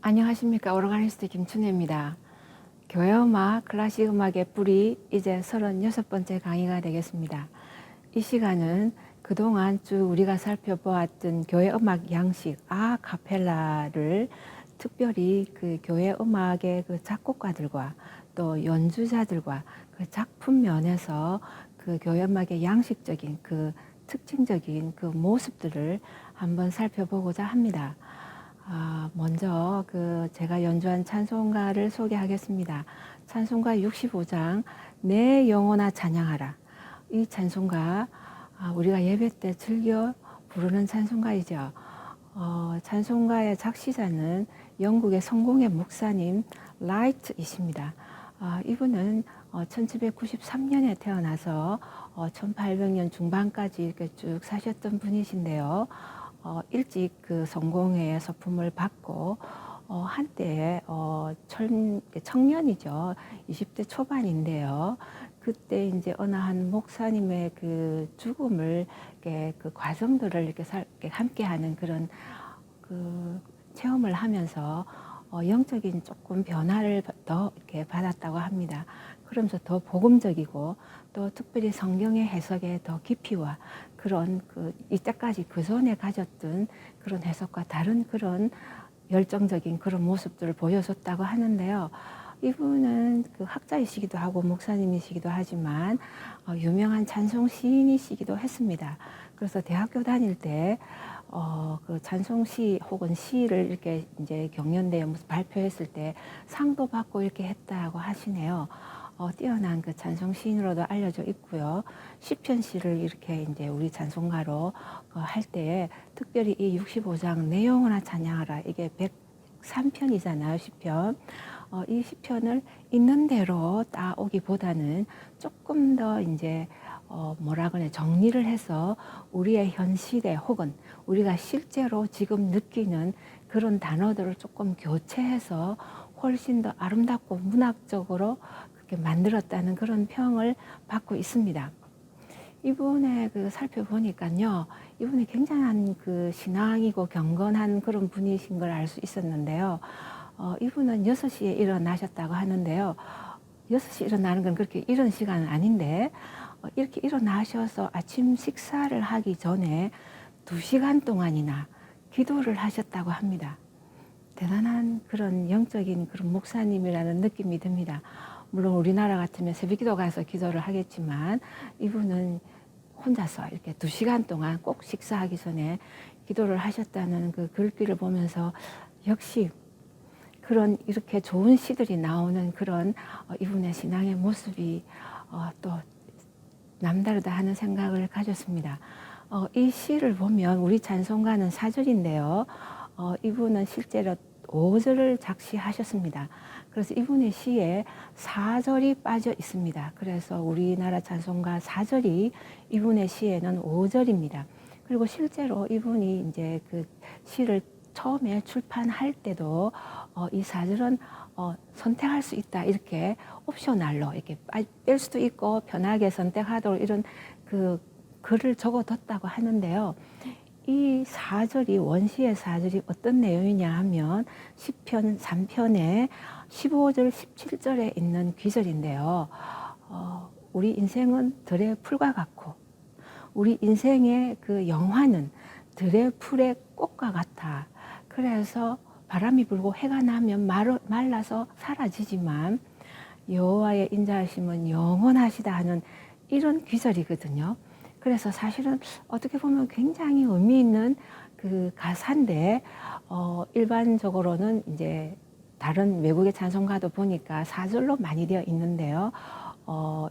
안녕하십니까. 오르가니스트 김춘혜입니다. 교회음악, 클래식 음악의 뿌리 이제 36번째 강의가 되겠습니다. 이 시간은 그동안 쭉 우리가 살펴보았던 교회음악 양식 아카펠라를 특별히 그 교회음악의 그 작곡가들과 또 연주자들과 그 작품 면에서 그 교회음악의 양식적인 그 특징적인 그 모습들을 한번 살펴보고자 합니다. 먼저 제가 연주한 찬송가를 소개하겠습니다. 찬송가 65장 내 영혼아 찬양하라. 이 찬송가 우리가 예배 때 즐겨 부르는 찬송가이죠. 찬송가의 작시자는 영국의 성공의 목사님 라이트이십니다. 이분은 1793년에 태어나서 1800년 중반까지 이렇게 쭉 사셨던 분이신데요. 일찍 그 성공회의 서품을 받고 한때 청년이죠. 20대 초반인데요. 그때 이제 어느 한 목사님의 그 죽음을 그 과정들을 이렇게 함께하는 그런 그 체험을 하면서 영적인 조금 변화를 더 이렇게 받았다고 합니다. 그러면서 더 복음적이고 또 특별히 성경의 해석에 더 깊이와 그런 이때까지 그 전에 가졌던 그런 해석과 다른 그런 열정적인 그런 모습들을 보여줬다고 하는데요. 이분은 그 학자이시기도 하고 목사님이시기도 하지만 유명한 찬송 시인이시기도 했습니다. 그래서 대학교 다닐 때 그 찬송시 혹은 시를 이렇게 이제 경연대회 무슨 발표했을 때 상도 받고 이렇게 했다고 하시네요. 뛰어난 그 찬송 시인으로도 알려져 있고요. 시편시를 이렇게 이제 우리 찬송가로 할 때에 특별히 이 65장 내 영혼아 찬양하라 이게 103편이잖아요, 시편. 이 시편을 있는 대로 따오기보다는 조금 더 이제 뭐라 그래 정리를 해서 우리의 현 시대 혹은 우리가 실제로 지금 느끼는 그런 단어들을 조금 교체해서 훨씬 더 아름답고 문학적으로 그렇게 만들었다는 그런 평을 받고 있습니다. 이분의 살펴보니까요, 이분이 굉장한 그 신앙이고 경건한 그런 분이신 걸 알 수 있었는데요. 이분은 6시에 일어나셨다고 하는데요. 6시 일어나는 건 그렇게 이런 시간은 아닌데, 이렇게 일어나셔서 아침 식사를 하기 전에 2시간 동안이나 기도를 하셨다고 합니다. 대단한 그런 영적인 그런 목사님이라는 느낌이 듭니다. 물론 우리나라 같으면 새벽기도 가서 기도를 하겠지만 이분은 혼자서 이렇게 2시간 동안 꼭 식사하기 전에 기도를 하셨다는 그 글귀를 보면서 역시 그런 이렇게 좋은 시들이 나오는 그런 이분의 신앙의 모습이 또 남다르다 하는 생각을 가졌습니다. 이 시를 보면 우리 찬송가는 4절인데요. 이분은 실제로 5절을 작시하셨습니다. 그래서 이분의 시에 4절이 빠져 있습니다. 그래서 우리나라 찬송가 4절이 이분의 시에는 5절입니다. 그리고 실제로 이분이 이제 그 시를 처음에 출판할 때도 이 4절은 선택할 수 있다 이렇게 옵셔널로 이렇게 뺄 수도 있고 편하게 선택하도록 이런 그 글을 적어뒀다고 하는데요. 이 4절이 원시의 4절이 어떤 내용이냐 하면 시편 3편에 15절 17절에 있는 귀절인데요. 우리 인생은 들의 풀과 같고 우리 인생의 그 영화는 들의 풀의 꽃과 같아. 그래서 바람이 불고 해가 나면 말라서 사라지지만 여호와의 인자하심은 영원하시다 하는 이런 귀절이거든요. 그래서 사실은 어떻게 보면 굉장히 의미 있는 그 가사인데 일반적으로는 이제 다른 외국의 찬송가도 보니까 4절로 많이 되어 있는데요.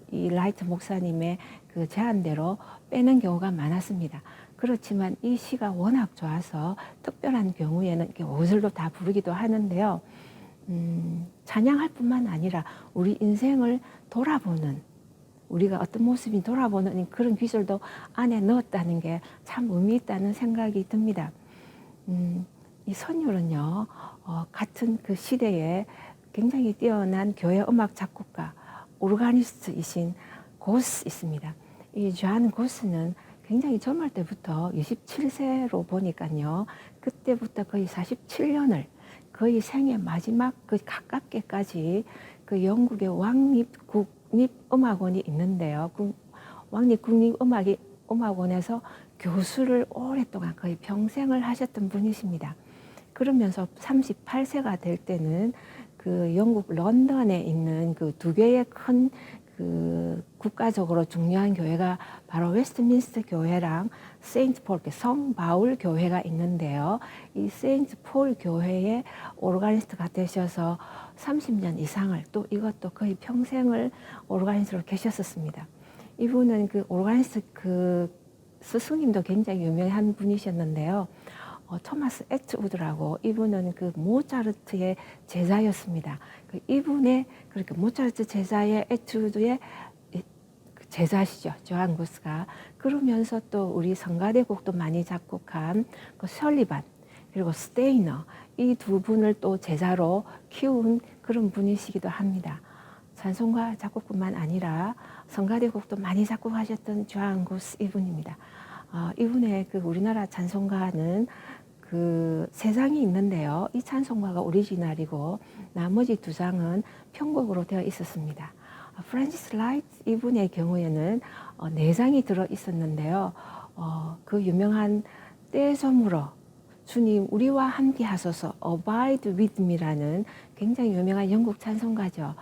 이 라이트 목사님의 그 제안대로 빼는 경우가 많았습니다. 그렇지만 이 시가 워낙 좋아서 특별한 경우에는 이렇게 5절로 다 부르기도 하는데요. 찬양할 뿐만 아니라 우리 인생을 돌아보는 우리가 어떤 모습이 돌아보는 그런 귀절도 안에 넣었다는 게 참 의미 있다는 생각이 듭니다. 이 선율은요, 같은 그 시대에 굉장히 뛰어난 교회 음악 작곡가, 오르가니스트이신 고스 있습니다. 이 존 고스는 굉장히 젊을 때부터 27세로 보니까요, 그때부터 거의 47년을 거의 생애 마지막 그 가깝게까지 그 영국의 왕립 국립음악원이 있는데요. 그 왕립 국립음악원에서 교수를 오랫동안 거의 평생을 하셨던 분이십니다. 그러면서 38세가 될 때는 그 영국 런던에 있는 그 두 개의 큰 그 국가적으로 중요한 교회가 바로 웨스트민스터 교회랑 세인트 폴, 성 바울 교회가 있는데요. 이 세인트 폴 교회의 오르가니스트가 되셔서 30년 이상을, 또 이것도 거의 평생을 오르가니스트로 계셨었습니다. 이분은 그 오르가니스트 그 스승님도 굉장히 유명한 분이셨는데요. 토마스 에트우드라고, 이분은 그 모차르트의 제자였습니다. 그 이분의 그렇게 모차르트 제자의 에투드의 제자시죠, 조한 구스가. 그러면서 또 우리 성가대곡도 많이 작곡한 그 설리반 그리고 스테이너, 이 두 분을 또 제자로 키운 그런 분이시기도 합니다. 찬송가 작곡뿐만 아니라 성가대곡도 많이 작곡하셨던 조한 구스 이분입니다. 이분의 그 우리나라 찬송가는 그 세 장이 있는데요. 이 찬송가가 오리지널이고 나머지 두 장은 편곡으로 되어 있었습니다. 프란시스 라이트 이분의 경우에는 네 장이 들어 있었는데요. 그 유명한 떼저물어 주님 우리와 함께 하소서 Abide with me라는 굉장히 유명한 영국 찬송가죠.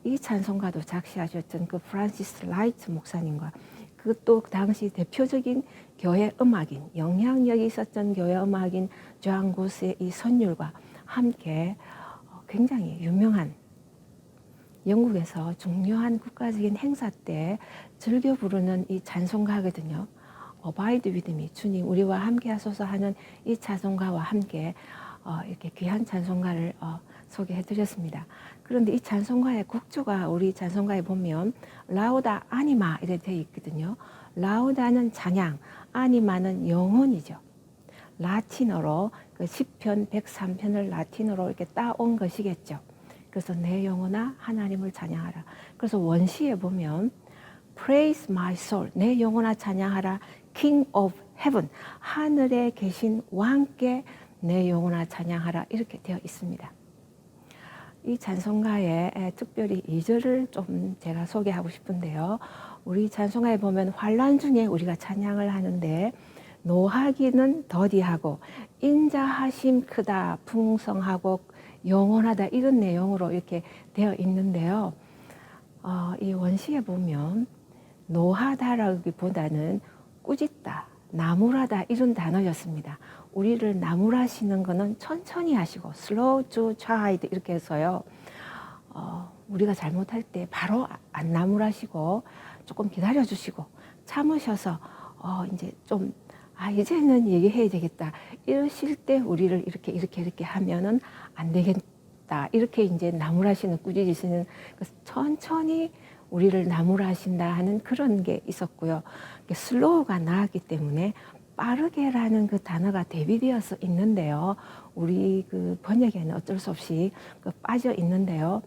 이 찬송가도 작시하셨던 그 프란시스 라이트 목사님과 그 또 당시 대표적인 교회 음악인, 영향력이 있었던 교회 음악인 조한 구스의 이 선율과 함께 굉장히 유명한 영국에서 중요한 국가적인 행사 때 즐겨 부르는 이 찬송가거든요. Abide with me, 주님 우리와 함께 하소서 하는 이 찬송가와 함께 이렇게 귀한 찬송가를 소개해 드렸습니다. 그런데 이 찬송가의 곡조가 우리 찬송가에 보면 라우다 아니마 이렇게 되어 있거든요. 라우다는 찬양, 아니마는 영혼이죠. 라틴어로 그 시편 103편을 라틴어로 이렇게 따온 것이겠죠. 그래서 내 영혼아 하나님을 찬양하라. 그래서 원시에 보면 Praise my soul, 내 영혼아 찬양하라. King of heaven, 하늘에 계신 왕께 내 영혼아 찬양하라 이렇게 되어 있습니다. 이 찬송가에 특별히 2절을 좀 제가 소개하고 싶은데요. 우리 찬송가에 보면 환난 중에 우리가 찬양을 하는데 노하기는 더디하고 인자하심 크다 풍성하고 영원하다 이런 내용으로 이렇게 되어 있는데요. 이 원시에 보면 노하다라기보다는 꾸짖다, 나무라다 이런 단어였습니다. 우리를 나무라시는 거는 천천히 하시고 slow to chide 이렇게 해서요. 우리가 잘못할 때 바로 안 나무라시고 조금 기다려 주시고 참으셔서 이제 좀 이제는 얘기해야 되겠다 이러실 때 우리를 이렇게 하면은 안 되겠다 이렇게 이제 나무라시는 꾸짖으시는 천천히 우리를 나무라신다 하는 그런 게 있었고요. 슬로우가 나왔기 때문에 빠르게라는 그 단어가 대비되어서 있는데요. 우리 그 번역에는 어쩔 수 없이 빠져 있는데요.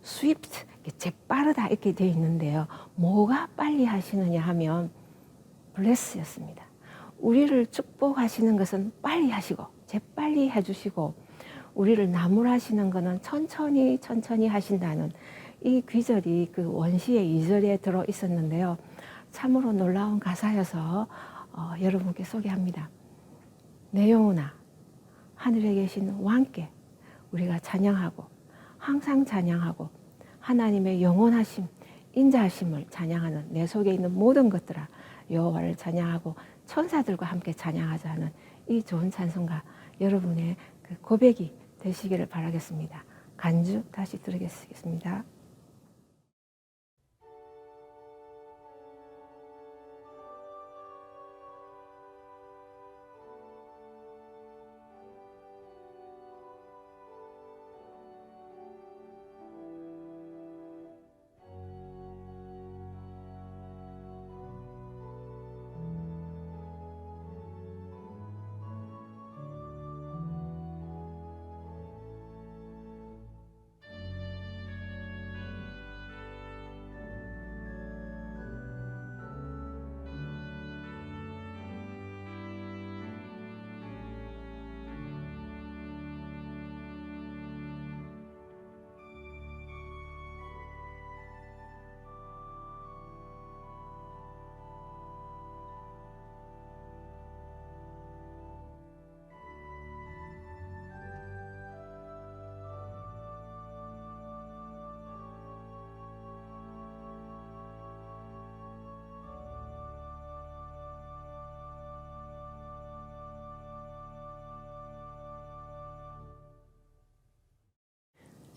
swift, 재빠르다 이렇게 되어 있는데요. 뭐가 빨리 하시느냐 하면 bless였습니다. 우리를 축복하시는 것은 빨리 하시고 재빨리 해주시고 우리를 나무라시는 것은 천천히 하신다는 이 귀절이 그 원시의 2절에 들어 있었는데요. 참으로 놀라운 가사여서 여러분께 소개합니다. 내 영혼아 하늘에 계신 왕께 우리가 찬양하고 항상 찬양하고 하나님의 영원하심 인자하심을 찬양하는 내 속에 있는 모든 것들아 여호와를 찬양하고 천사들과 함께 찬양하자는 이 좋은 찬송가 여러분의 그 고백이 되시기를 바라겠습니다. 간주 다시 드리겠습니다.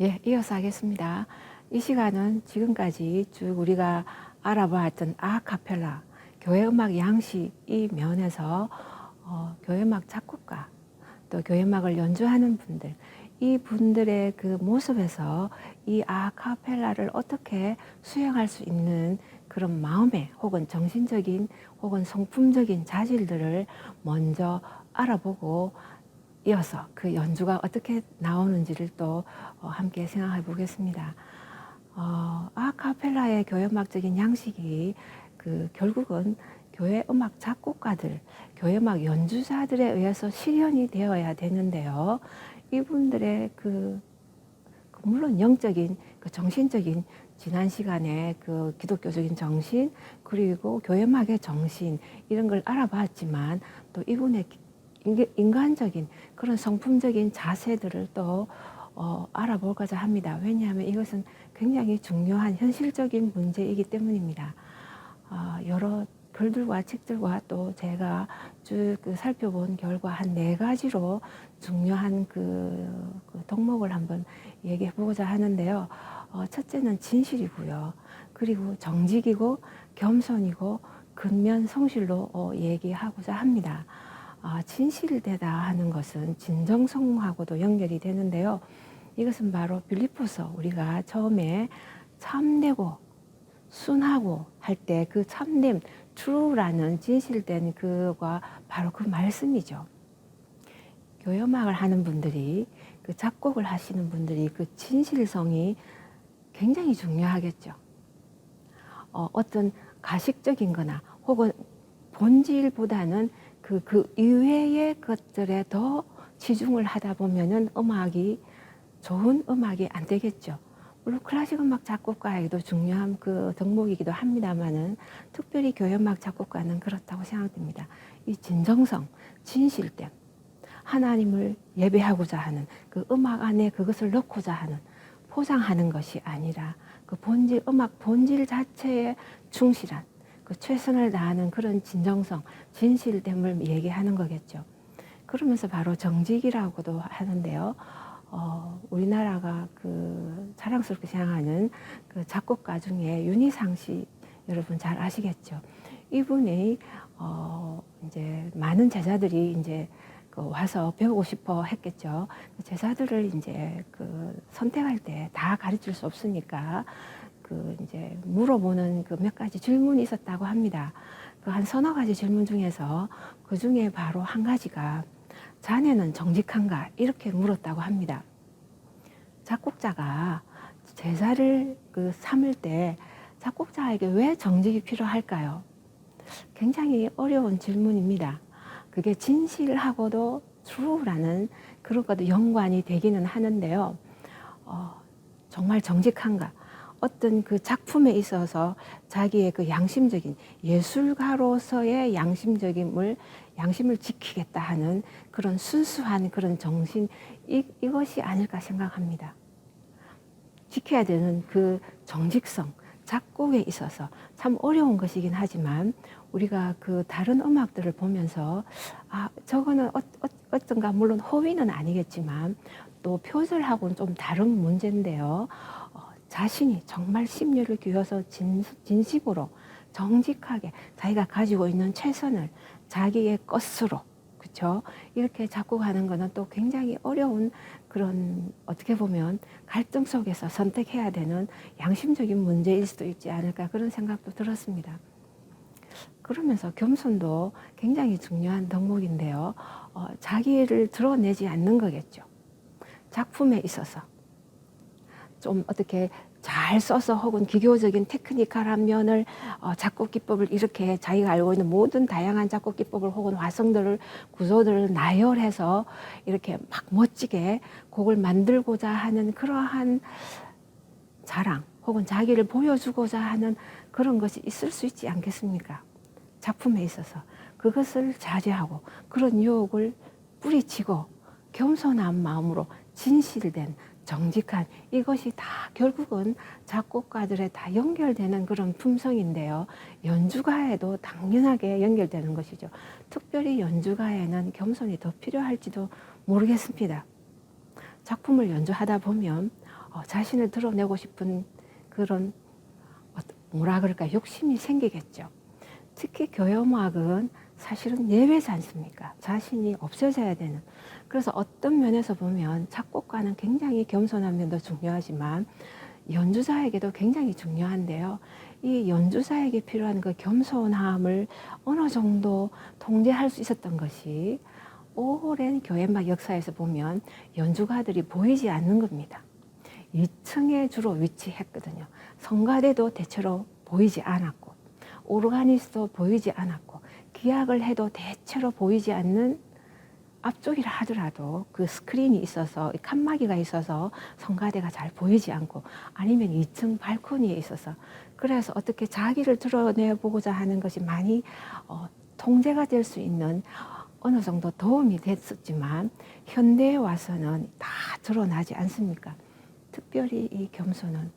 예, 이어서 하겠습니다. 이 시간은 지금까지 쭉 우리가 알아보았던 아카펠라, 교회음악 양식 이 면에서 교회음악 작곡가, 또 교회음악을 연주하는 분들, 이 분들의 그 모습에서 이 아카펠라를 어떻게 수행할 수 있는 그런 마음의 혹은 정신적인 혹은 성품적인 자질들을 먼저 알아보고 이어서 그 연주가 어떻게 나오는지를 또 함께 생각해 보겠습니다. 아카펠라의 교회음악적인 양식이 결국은 교회 음악 작곡가들, 교회 음악 연주자들에 의해서 실현이 되어야 되는데요. 이분들의 물론 영적인, 정신적인 지난 시간에 기독교적인 정신 그리고 교회 음악의 정신 이런 걸 알아봤지만 또 이분의 인간적인 그런 성품적인 자세들을 또 알아보고자 합니다. 왜냐하면 이것은 굉장히 중요한 현실적인 문제이기 때문입니다. 여러 글들과 책들과 또 제가 쭉 살펴본 결과 한 4가지로 중요한 덕목을 한번 얘기해 보고자 하는데요. 첫째는 진실이고요. 그리고 정직이고 겸손이고 근면 성실로 얘기하고자 합니다. 진실되다 하는 것은 진정성하고도 연결이 되는데요. 이것은 바로 빌립보서 우리가 처음에 참되고 순하고 할 때 그 참됨, true라는 진실된 그가 바로 그 말씀이죠. 교회음악을 하는 분들이 작곡을 하시는 분들이 그 진실성이 굉장히 중요하겠죠. 어떤 가식적인 거나 혹은 본질보다는 그 이외의 것들에 더 치중을 하다 보면은 좋은 음악이 안 되겠죠. 물론 클래식 음악 작곡가에게도 중요한 덕목이기도 합니다만은 특별히 교회 음악 작곡가는 그렇다고 생각됩니다. 이 진정성, 진실됨, 하나님을 예배하고자 하는 그 음악 안에 그것을 넣고자 하는 포장하는 것이 아니라 음악 본질 자체에 충실한 최선을 다하는 그런 진정성, 진실됨을 얘기하는 거겠죠. 그러면서 바로 정직이라고도 하는데요. 우리나라가 자랑스럽게 생각하는 작곡가 중에 윤희상 씨 여러분 잘 아시겠죠? 이분이 이제 많은 제자들이 이제 와서 배우고 싶어 했겠죠. 제자들을 이제 선택할 때 다 가르칠 수 없으니까 이제 물어보는 몇 가지 질문이 있었다고 합니다. 한 서너 가지 질문 중에서 그 중에 바로 한 가지가 자네는 정직한가? 이렇게 물었다고 합니다. 작곡자가 제자를 삼을 때 작곡자에게 왜 정직이 필요할까요? 굉장히 어려운 질문입니다. 그게 진실하고도 true라는 그런 것도 연관이 되기는 하는데요. 정말 정직한가? 어떤 작품에 있어서 자기의 양심적인 예술가로서의 양심을 지키겠다 하는 그런 순수한 그런 정신 이것이 아닐까 생각합니다. 지켜야 되는 정직성, 작곡에 있어서 참 어려운 것이긴 하지만 우리가 다른 음악들을 보면서 저거는 어떤가 물론 허위는 아니겠지만 또 표절하고는 좀 다른 문제인데요. 자신이 정말 심려를 기울여서 진심으로 정직하게 자기가 가지고 있는 최선을 자기의 것으로 그렇죠? 이렇게 작곡하는 것은 또 굉장히 어려운 그런 어떻게 보면 갈등 속에서 선택해야 되는 양심적인 문제일 수도 있지 않을까 그런 생각도 들었습니다. 그러면서 겸손도 굉장히 중요한 덕목인데요. 자기를 드러내지 않는 거겠죠. 작품에 있어서 좀 어떻게 잘 써서 혹은 기교적인 테크니컬한 면을 작곡 기법을 이렇게 자기가 알고 있는 모든 다양한 작곡 기법을 혹은 화성들을 구조들을 나열해서 이렇게 막 멋지게 곡을 만들고자 하는 그러한 자랑 혹은 자기를 보여주고자 하는 그런 것이 있을 수 있지 않겠습니까? 작품에 있어서 그것을 자제하고 그런 유혹을 뿌리치고 겸손한 마음으로 진실된 정직한 이것이 다 결국은 작곡가들에 다 연결되는 그런 품성인데요. 연주가에도 당연하게 연결되는 것이죠. 특별히 연주가에는 겸손이 더 필요할지도 모르겠습니다. 작품을 연주하다 보면 자신을 드러내고 싶은 그런 뭐라 그럴까 욕심이 생기겠죠. 특히 교회음악은 사실은 예외지 않습니까? 자신이 없어져야 되는. 그래서 어떤 면에서 보면 작곡가는 굉장히 겸손한 면도 중요하지만 연주자에게도 굉장히 중요한데요. 이 연주자에게 필요한 그 겸손함을 어느 정도 통제할 수 있었던 것이 오랜 교회음악 역사에서 보면 연주가들이 보이지 않는 겁니다. 2층에 주로 위치했거든요. 성가대도 대체로 보이지 않았고 오르가니스도 보이지 않았고 기악을 해도 대체로 보이지 않는 앞쪽이라 하더라도 그 스크린이 있어서 칸막이가 있어서 성가대가 잘 보이지 않고 아니면 2층 발코니에 있어서 그래서 어떻게 자기를 드러내보고자 하는 것이 많이 통제가 될 수 있는 어느 정도 도움이 됐었지만 현대에 와서는 다 드러나지 않습니까? 특별히 이 겸손은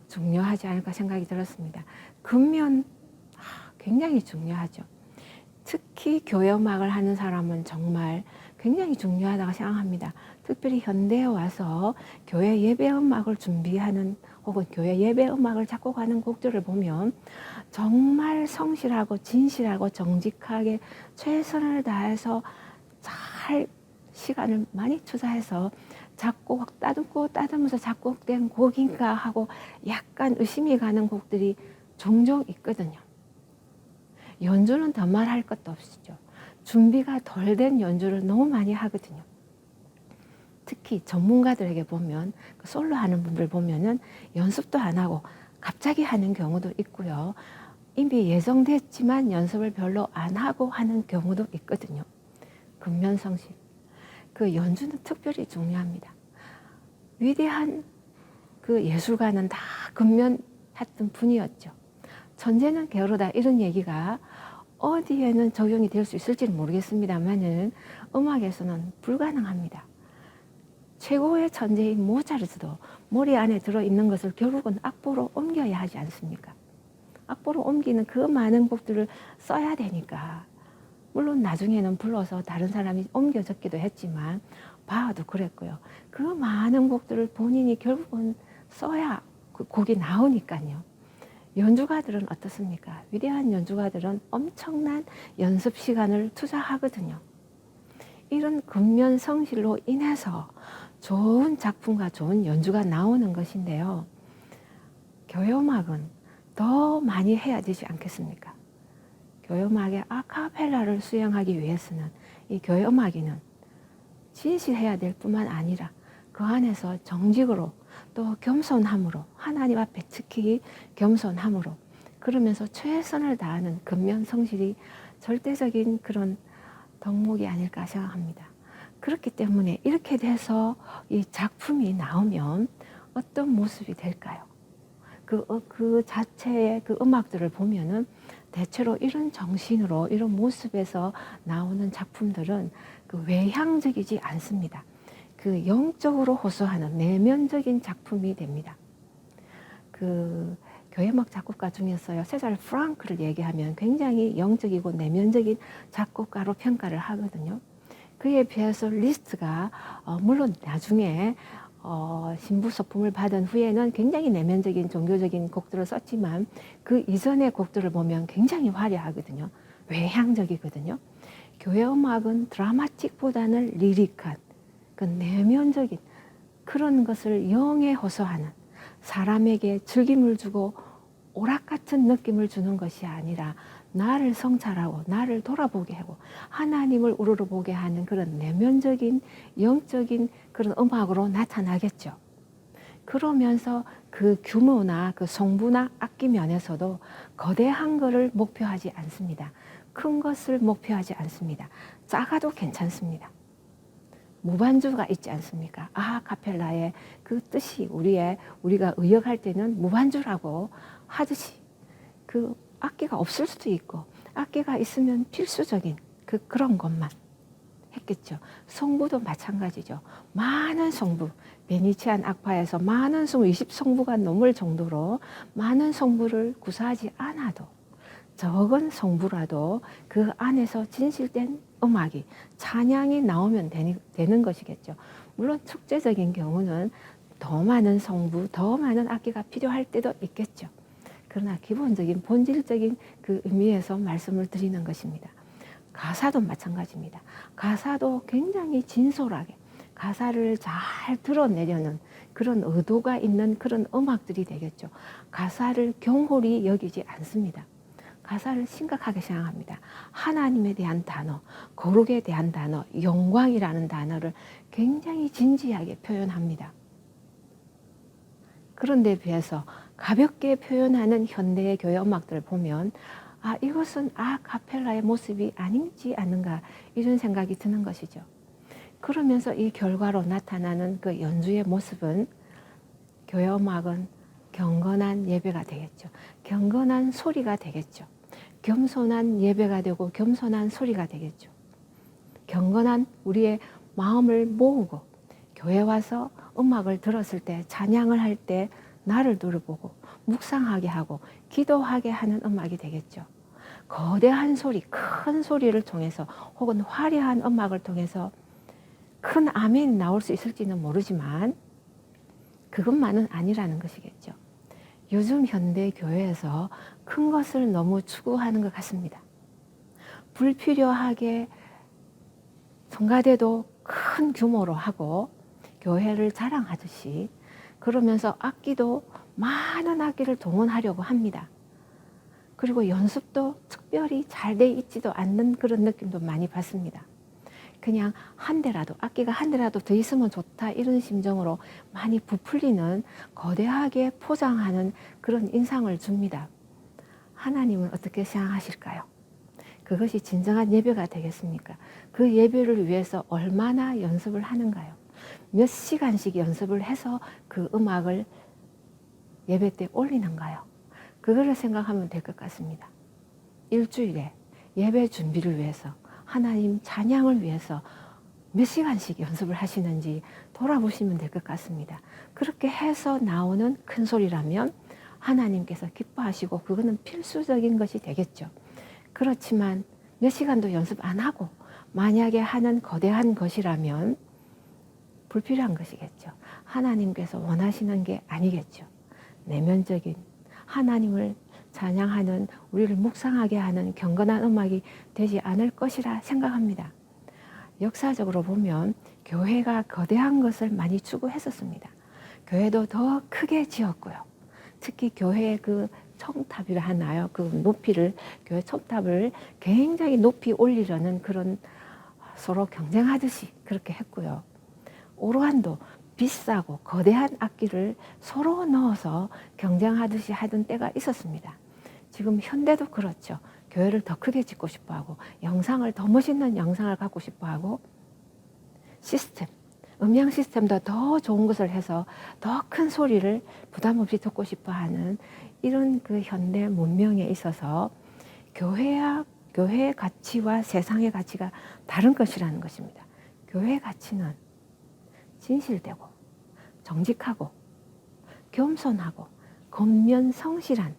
중요하지 않을까 생각이 들었습니다. 근면 굉장히 중요하죠. 특히 교회 음악을 하는 사람은 정말 굉장히 중요하다고 생각합니다. 특별히 현대에 와서 교회 예배 음악을 준비하는 혹은 교회 예배 음악을 작곡하는 곡들을 보면 정말 성실하고 진실하고 정직하게 최선을 다해서 잘 시간을 많이 투자해서 작곡 따듬면서 작곡된 곡인가 하고 약간 의심이 가는 곡들이 종종 있거든요. 연주는 더 말할 것도 없죠. 준비가 덜 된 연주를 너무 많이 하거든요. 특히 전문가들에게 보면 솔로 하는 분들 보면은 연습도 안 하고 갑자기 하는 경우도 있고요. 이미 예정됐지만 연습을 별로 안 하고 하는 경우도 있거든요. 근면성실. 그 연주는 특별히 중요합니다. 위대한 그 예술가는 다 근면했던 분이었죠. 천재는 게으르다 이런 얘기가 어디에는 적용이 될 수 있을지는 모르겠습니다만은 음악에서는 불가능합니다. 최고의 천재인 모차르트도 머리 안에 들어있는 것을 결국은 악보로 옮겨야 하지 않습니까? 악보로 옮기는 그 많은 곡들을 써야 되니까 물론 나중에는 불러서 다른 사람이 옮겨 적기도 했지만 바하도 그랬고요. 그 많은 곡들을 본인이 결국은 써야 그 곡이 나오니까요. 연주가들은 어떻습니까? 위대한 연주가들은 엄청난 연습 시간을 투자하거든요. 이런 근면 성실로 인해서 좋은 작품과 좋은 연주가 나오는 것인데요. 교회 음악은 더 많이 해야 되지 않겠습니까? 교회 음악의 아카펠라를 수행하기 위해서는 이 교회 음악인은 진실해야 될 뿐만 아니라 그 안에서 정직으로 또 겸손함으로 하나님 앞에 특히 겸손함으로 그러면서 최선을 다하는 근면 성실이 절대적인 그런 덕목이 아닐까 생각합니다. 그렇기 때문에 이렇게 돼서 이 작품이 나오면 어떤 모습이 될까요? 그 자체의 그 음악들을 보면은 대체로 이런 정신으로 이런 모습에서 나오는 작품들은 그 외향적이지 않습니다. 그 영적으로 호소하는 내면적인 작품이 됩니다. 그 교회음악 작곡가 중에서요, 세자르 프랑크를 얘기하면 굉장히 영적이고 내면적인 작곡가로 평가를 하거든요. 그에 비해서 리스트가 물론 나중에 신부 소품을 받은 후에는 굉장히 내면적인 종교적인 곡들을 썼지만 그 이전의 곡들을 보면 굉장히 화려하거든요. 외향적이거든요. 교회 음악은 드라마틱보다는 리릭한 그 내면적인 그런 것을 영에 호소하는 사람에게 즐김을 주고 오락 같은 느낌을 주는 것이 아니라 나를 성찰하고 나를 돌아보게 하고 하나님을 우러러보게 하는 그런 내면적인 영적인 그런 음악으로 나타나겠죠. 그러면서 그 규모나 그 성부나 악기 면에서도 거대한 것을 목표하지 않습니다. 큰 것을 목표하지 않습니다. 작아도 괜찮습니다. 무반주가 있지 않습니까? 아카펠라의 그 뜻이 우리가 의역할 때는 무반주라고 하듯이 그 악기가 없을 수도 있고 악기가 있으면 필수적인 그런 것만 했겠죠. 성부도 마찬가지죠. 많은 성부, 베니치안 악파에서 많은 성부, 20성부가 넘을 정도로 많은 성부를 구사하지 않아도 적은 성부라도 그 안에서 진실된 음악이 찬양이 나오면 되는 것이겠죠. 물론 축제적인 경우는 더 많은 성부, 더 많은 악기가 필요할 때도 있겠죠. 그러나 기본적인 본질적인 그 의미에서 말씀을 드리는 것입니다. 가사도 마찬가지입니다. 가사도 굉장히 진솔하게 가사를 잘 드러내려는 그런 의도가 있는 그런 음악들이 되겠죠. 가사를 경홀히 여기지 않습니다. 가사를 심각하게 생각합니다. 하나님에 대한 단어, 거룩에 대한 단어, 영광이라는 단어를 굉장히 진지하게 표현합니다. 그런데 비해서 가볍게 표현하는 현대의 교회 음악들을 보면 이것은 아카펠라의 모습이 아니지 않는가 이런 생각이 드는 것이죠. 그러면서 이 결과로 나타나는 그 연주의 모습은 교회 음악은 경건한 예배가 되겠죠. 경건한 소리가 되겠죠. 겸손한 예배가 되고 겸손한 소리가 되겠죠. 경건한 우리의 마음을 모으고 교회 와서 음악을 들었을 때 찬양을 할 때 나를 돌아보고 묵상하게 하고 기도하게 하는 음악이 되겠죠. 거대한 소리, 큰 소리를 통해서 혹은 화려한 음악을 통해서 큰 아멘이 나올 수 있을지는 모르지만 그것만은 아니라는 것이겠죠. 요즘 현대 교회에서 큰 것을 너무 추구하는 것 같습니다. 불필요하게 성가대도 큰 규모로 하고 교회를 자랑하듯이 그러면서 악기도 많은 악기를 동원하려고 합니다. 그리고 연습도 특별히 잘 돼 있지도 않는 그런 느낌도 많이 받습니다. 그냥 한 대라도 악기가 한 대라도 더 있으면 좋다 이런 심정으로 많이 부풀리는 거대하게 포장하는 그런 인상을 줍니다. 하나님은 어떻게 생각하실까요? 그것이 진정한 예배가 되겠습니까? 그 예배를 위해서 얼마나 연습을 하는가요? 몇 시간씩 연습을 해서 그 음악을 예배 때 올리는가요? 그거를 생각하면 될 것 같습니다. 일주일에 예배 준비를 위해서 하나님 찬양을 위해서 몇 시간씩 연습을 하시는지 돌아보시면 될 것 같습니다. 그렇게 해서 나오는 큰 소리라면 하나님께서 기뻐하시고 그거는 필수적인 것이 되겠죠. 그렇지만 몇 시간도 연습 안 하고 만약에 하는 거대한 것이라면 불필요한 것이겠죠. 하나님께서 원하시는 게 아니겠죠. 내면적인 하나님을 찬양하는 우리를 묵상하게 하는 경건한 음악이 되지 않을 것이라 생각합니다. 역사적으로 보면 교회가 거대한 것을 많이 추구했었습니다. 교회도 더 크게 지었고요. 특히 교회의 그 첨탑이라 하나요? 그 높이를 교회 첨탑을 굉장히 높이 올리려는 그런 서로 경쟁하듯이 그렇게 했고요. 오로한도 비싸고 거대한 악기를 서로 넣어서 경쟁하듯이 하던 때가 있었습니다. 지금 현대도 그렇죠. 교회를 더 크게 짓고 싶어하고 영상을 더 멋있는 영상을 갖고 싶어하고 시스템, 음향 시스템도 더 좋은 것을 해서 더 큰 소리를 부담 없이 듣고 싶어하는 이런 그 현대 문명에 있어서 교회의 가치와 세상의 가치가 다른 것이라는 것입니다. 교회의 가치는 진실되고 정직하고 겸손하고 겉면 성실한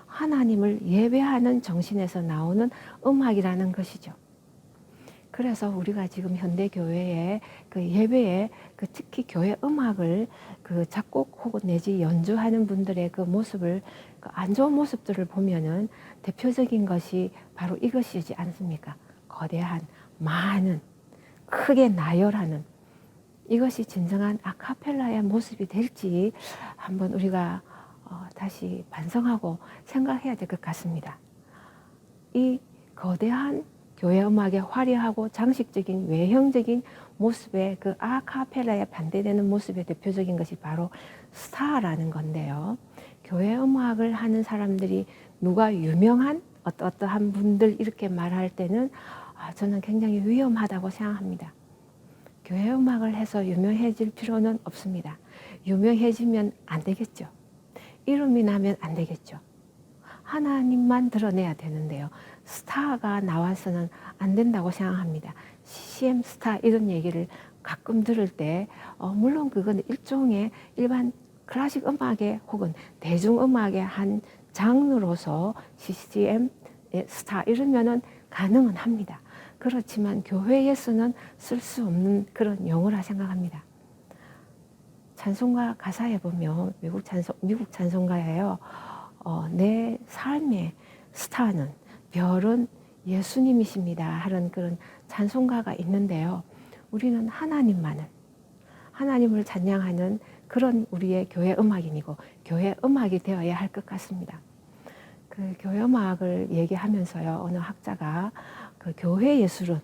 하나님을 예배하는 정신에서 나오는 음악이라는 것이죠. 그래서 우리가 지금 현대 교회의 그 예배에 그 특히 교회 음악을 그 작곡 혹은 내지 연주하는 분들의 그 모습을 그 안 좋은 모습들을 보면은 대표적인 것이 바로 이것이지 않습니까? 거대한 많은 크게 나열하는 이것이 진정한 아카펠라의 모습이 될지 한번 우리가 다시 반성하고 생각해야 될 것 같습니다. 이 거대한 교회 음악의 화려하고 장식적인 외형적인 모습의 그 아카펠라에 반대되는 모습의 대표적인 것이 바로 스타라는 건데요. 교회 음악을 하는 사람들이 누가 유명한 어떠한 분들 이렇게 말할 때는 저는 굉장히 위험하다고 생각합니다. 교회 음악을 해서 유명해질 필요는 없습니다. 유명해지면 안 되겠죠. 이름이 나면 안 되겠죠. 하나님만 드러내야 되는데요. 스타가 나와서는 안 된다고 생각합니다. CCM 스타 이런 얘기를 가끔 들을 때 물론 그건 일종의 일반 클래식 음악의 혹은 대중음악의 한 장르로서 CCM 스타 이러면은 가능은 합니다. 그렇지만 교회에서는 쓸 수 없는 그런 용어라 생각합니다. 찬송가 가사에 보면 미국 찬송가예요. 내 삶의 스타는 별은 예수님이십니다 하는 그런 찬송가가 있는데요. 우리는 하나님을 찬양하는 그런 우리의 교회 음악인이고 교회 음악이 되어야 할 것 같습니다. 그 교회 음악을 얘기하면서요, 어느 학자가 그 교회 예술은,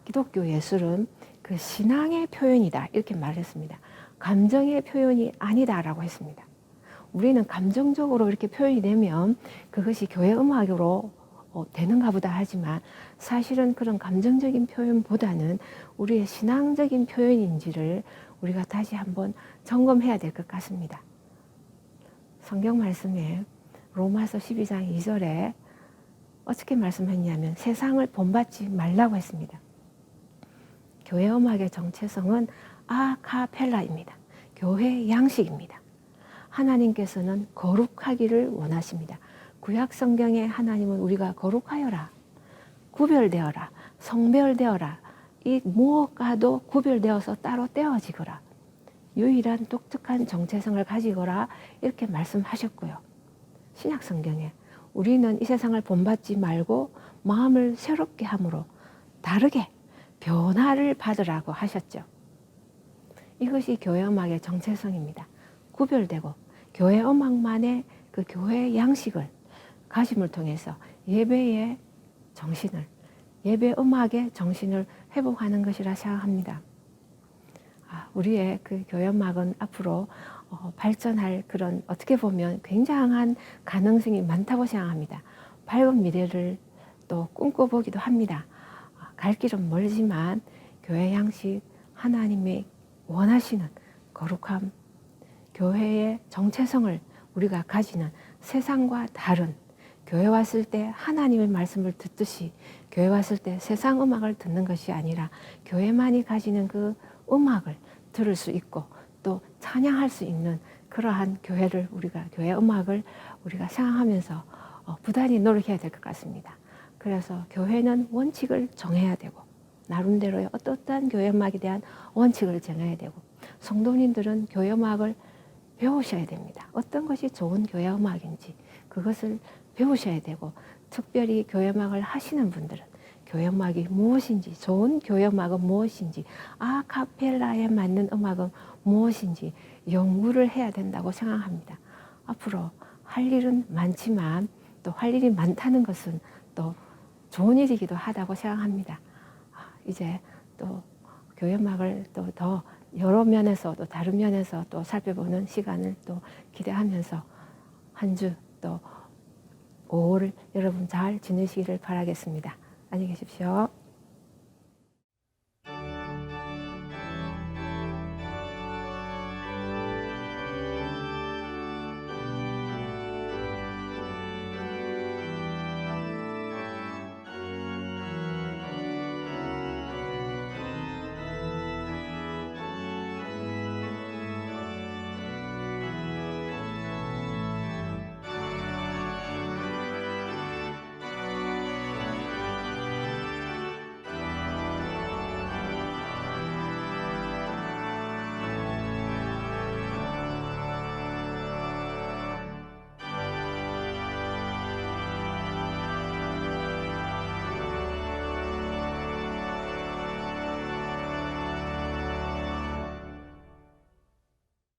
기독교 예술은 그 신앙의 표현이다 이렇게 말했습니다. 감정의 표현이 아니다라고 했습니다. 우리는 감정적으로 이렇게 표현이 되면 그것이 교회 음악으로 되는가 보다 하지만 사실은 그런 감정적인 표현보다는 우리의 신앙적인 표현인지를 우리가 다시 한번 점검해야 될 것 같습니다. 성경 말씀에 로마서 12장 2절에 어떻게 말씀했냐면 세상을 본받지 말라고 했습니다. 교회 음악의 정체성은 아카펠라입니다. 교회 양식입니다. 하나님께서는 거룩하기를 원하십니다. 구약 성경에 하나님은 우리가 거룩하여라, 구별되어라, 성별되어라, 이 무엇과도 구별되어서 따로 떼어지거라, 유일한 독특한 정체성을 가지거라 이렇게 말씀하셨고요. 신약 성경에 우리는 이 세상을 본받지 말고 마음을 새롭게 함으로 다르게 변화를 받으라고 하셨죠. 이것이 교회 음악의 정체성입니다. 구별되고 교회 음악만의 그 교회 양식을 가짐을 통해서 예배의 정신을, 예배 음악의 정신을 회복하는 것이라 생각합니다. 우리의 그 교회 음악은 앞으로 발전할 그런 어떻게 보면 굉장한 가능성이 많다고 생각합니다. 밝은 미래를 또 꿈꿔보기도 합니다. 갈 길은 멀지만 교회 양식, 하나님의 원하시는 거룩함, 교회의 정체성을 우리가 가지는 세상과 다른, 교회 왔을 때 하나님의 말씀을 듣듯이 교회 왔을 때 세상 음악을 듣는 것이 아니라 교회만이 가지는 그 음악을 들을 수 있고 또 찬양할 수 있는 그러한 교회를 교회 음악을 우리가 생각하면서 부단히 노력해야 될 것 같습니다. 그래서 교회는 원칙을 정해야 되고 나름대로의 어떠한 교회 음악에 대한 원칙을 정해야 되고 성도님들은 교회 음악을 배우셔야 됩니다. 어떤 것이 좋은 교회 음악인지 그것을 배우셔야 되고 특별히 교회 음악을 하시는 분들은 교회 음악이 무엇인지, 좋은 교회 음악은 무엇인지, 아카펠라에 맞는 음악은 무엇인지 연구를 해야 된다고 생각합니다. 앞으로 할 일은 많지만 또 할 일이 많다는 것은 또 좋은 일이기도 하다고 생각합니다. 이제 또 교회 음악을 또 더 여러 면에서 또 다른 면에서 또 살펴보는 시간을 또 기대하면서 한 주 또 5월 여러분 잘 지내시기를 바라겠습니다. 안녕히 계십시오.